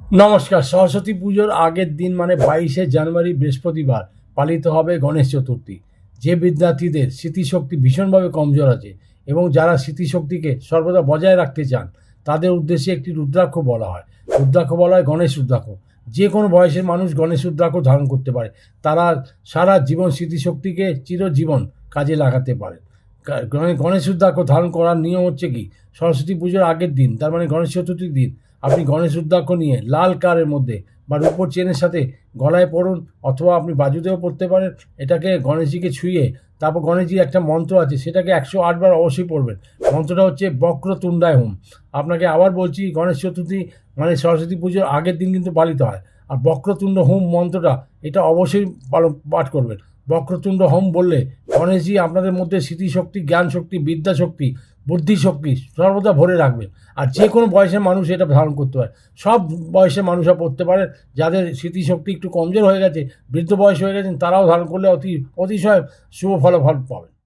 নমস্কার। সরস্বতী পুজোর আগের দিন মানে 22শে জানুয়ারি বৃহস্পতিবার পালিত হবে গণেশ চতুর্থী। যে বিদ্যার্থীদের স্মৃতিশক্তি ভীষণভাবে কমজোর আছে এবং যারা স্মৃতিশক্তিকে সর্বদা বজায় রাখতে চান, তাদের উদ্দেশ্যে একটি রুদ্রাক্ষ বলা হয়। রুদ্রাক্ষ বলা হয় গণেশ রুদ্রাক্ষ। যে কোনো বয়সের মানুষ গণেশ রুদ্রাক্ষ ধারণ করতে পারে। তারা সারা জীবন স্মৃতিশক্তিকে চিরজীবন কাজে লাগাতে পারে। গণেশ রুদ্রাক্ষ ধারণ করার নিয়ম হচ্ছে কি, সরস্বতী পুজোর আগের দিন, তার মানে গণেশ চতুর্থীর দিন, আপনি গণেশ রুদ্রাক্ষ নিয়ে লাল কারের মধ্যে বা রূপোর চেনের সাথে গলায় পরুন, অথবা আপনি বাজুতেও পরতে পারেন। এটাকে গণেশজিকে ছুঁয়ে তারপর গণেশজির একটা মন্ত্র আছে, সেটাকে 108 বার অবশ্যই পড়বেন। মন্ত্রটা হচ্ছে বক্রতুণ্ডায় হোম। আপনাকে আবার বলছি, গণেশ চতুর্থী মানে সরস্বতী পুজোর আগের দিন কিন্তু পালিত হয়। আর বক্রতুণ্ড হোম মন্ত্রটা এটা অবশ্যই পাঠ করবেন। বক্রতুণ্ড হোম বললে গণেশজি আপনাদের মধ্যে স্মৃতিশক্তি, জ্ঞান শক্তি, বিদ্যাশক্তি, বুদ্ধিশক্তি সর্বদা ভরে রাখবেন। আর যে কোনো বয়সের মানুষ এটা ধারণ করতে পারে। সব বয়সের মানুষরা পড়তে পারেন। যাদের স্মৃতিশক্তি একটু কমজোর হয়ে গেছে, বৃদ্ধ বয়স হয়ে গেছেন, তারাও ধারণ করলে অতিশয় শুভ ফলাফল পাবেন।